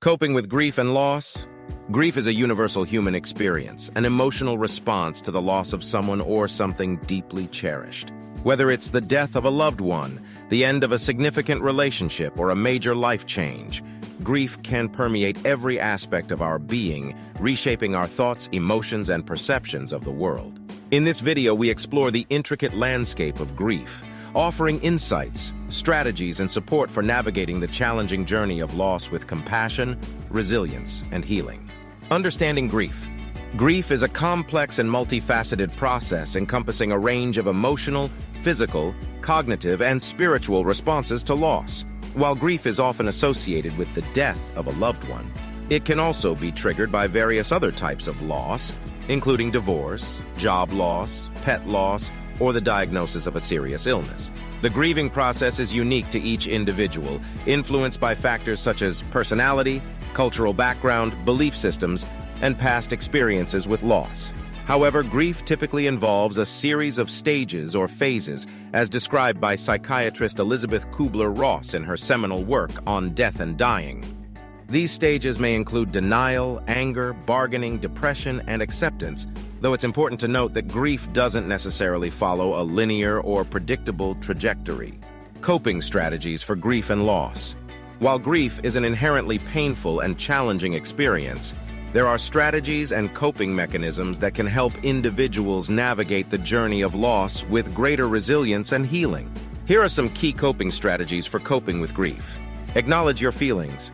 Coping with grief and loss? Grief is a universal human experience, an emotional response to the loss of someone or something deeply cherished. Whether it's the death of a loved one, the end of a significant relationship, or a major life change, grief can permeate every aspect of our being, reshaping our thoughts, emotions, and perceptions of the world. In this video, we explore the intricate landscape of grief, offering insights, strategies, and support for navigating the challenging journey of loss with compassion, resilience, and healing. Understanding grief. Grief is a complex and multifaceted process encompassing a range of emotional, physical, cognitive, and spiritual responses to loss. While grief is often associated with the death of a loved one, it can also be triggered by various other types of loss, including divorce, job loss, pet loss, or the diagnosis of a serious illness. The grieving process is unique to each individual, influenced by factors such as personality, cultural background, belief systems, and past experiences with loss. However, grief typically involves a series of stages or phases, as described by psychiatrist Elizabeth Kubler-Ross in her seminal work on death and dying. These stages may include denial, anger, bargaining, depression, and acceptance, though it's important to note that grief doesn't necessarily follow a linear or predictable trajectory. Coping strategies for grief and loss. While grief is an inherently painful and challenging experience, there are strategies and coping mechanisms that can help individuals navigate the journey of loss with greater resilience and healing. Here are some key coping strategies for coping with grief. Acknowledge your feelings.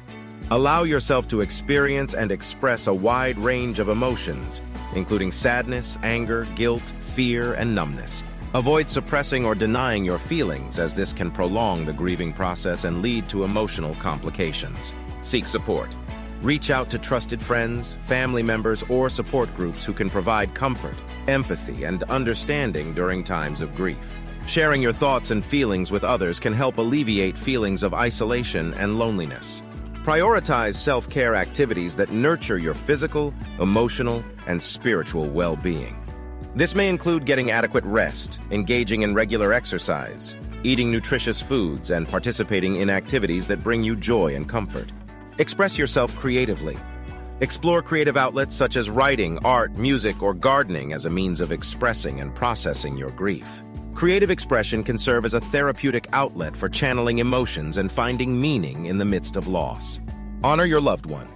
Allow yourself to experience and express a wide range of emotions, including sadness, anger, guilt, fear, and numbness. Avoid suppressing or denying your feelings, as this can prolong the grieving process and lead to emotional complications. Seek support. Reach out to trusted friends, family members, or support groups who can provide comfort, empathy, and understanding during times of grief. Sharing your thoughts and feelings with others can help alleviate feelings of isolation and loneliness. Prioritize self-care activities that nurture your physical, emotional, and spiritual well-being. This may include getting adequate rest, engaging in regular exercise, eating nutritious foods, and participating in activities that bring you joy and comfort. Express yourself creatively. Explore creative outlets such as writing, art, music, or gardening as a means of expressing and processing your grief. Creative expression can serve as a therapeutic outlet for channeling emotions and finding meaning in the midst of loss. Honor your loved one.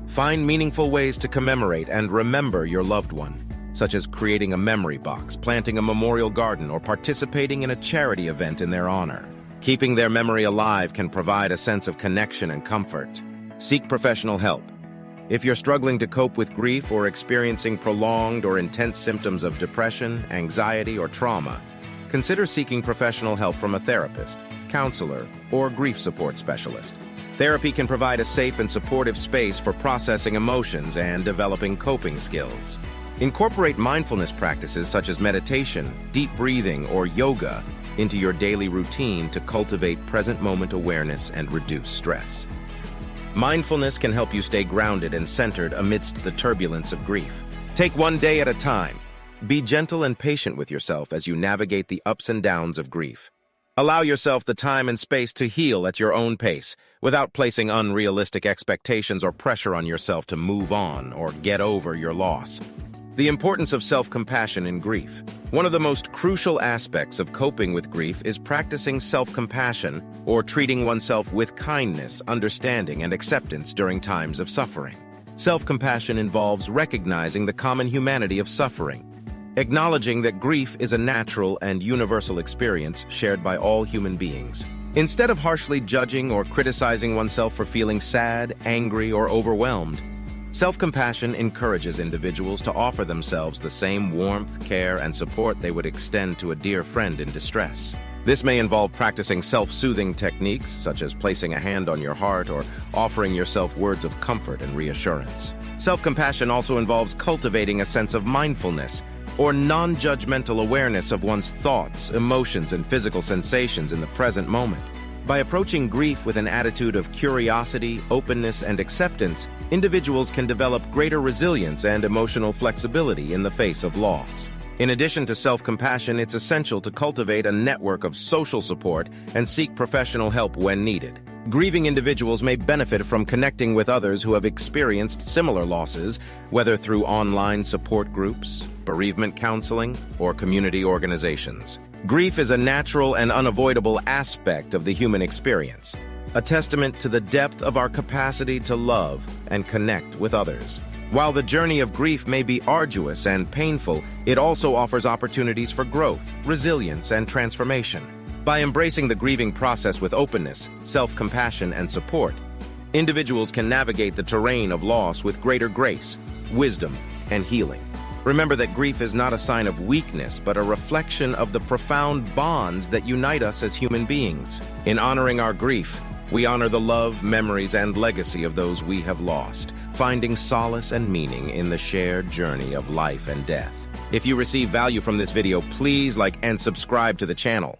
Find meaningful ways to commemorate and remember your loved one, such as creating a memory box, planting a memorial garden, or participating in a charity event in their honor. Keeping their memory alive can provide a sense of connection and comfort. Seek professional help. If you're struggling to cope with grief or experiencing prolonged or intense symptoms of depression, anxiety, or trauma, consider seeking professional help from a therapist, counselor, or grief support specialist. Therapy can provide a safe and supportive space for processing emotions and developing coping skills. Incorporate mindfulness practices such as meditation, deep breathing, or yoga into your daily routine to cultivate present-moment awareness and reduce stress. Mindfulness can help you stay grounded and centered amidst the turbulence of grief. Take one day at a time. Be gentle and patient with yourself as you navigate the ups and downs of grief. Allow yourself the time and space to heal at your own pace, without placing unrealistic expectations or pressure on yourself to move on or get over your loss. The importance of self-compassion in grief. One of the most crucial aspects of coping with grief is practicing self-compassion, or treating oneself with kindness, understanding, and acceptance during times of suffering. Self-compassion involves recognizing the common humanity of suffering, acknowledging that grief is a natural and universal experience shared by all human beings. Instead of harshly judging or criticizing oneself for feeling sad, angry, or overwhelmed, self-compassion encourages individuals to offer themselves the same warmth, care, and support they would extend to a dear friend in distress. This may involve practicing self-soothing techniques, such as placing a hand on your heart or offering yourself words of comfort and reassurance. Self-compassion also involves cultivating a sense of mindfulness, or non-judgmental awareness of one's thoughts, emotions, and physical sensations in the present moment. By approaching grief with an attitude of curiosity, openness, and acceptance, individuals can develop greater resilience and emotional flexibility in the face of loss. In addition to self-compassion, it's essential to cultivate a network of social support and seek professional help when needed. Grieving individuals may benefit from connecting with others who have experienced similar losses, whether through online support groups, bereavement counseling, or community organizations. Grief is a natural and unavoidable aspect of the human experience, a testament to the depth of our capacity to love and connect with others. While the journey of grief may be arduous and painful, it also offers opportunities for growth, resilience, and transformation. By embracing the grieving process with openness, self-compassion, and support, individuals can navigate the terrain of loss with greater grace, wisdom, and healing. Remember that grief is not a sign of weakness, but a reflection of the profound bonds that unite us as human beings. In honoring our grief, we honor the love, memories, and legacy of those we have lost, finding solace and meaning in the shared journey of life and death. If you receive value from this video, please like and subscribe to the channel.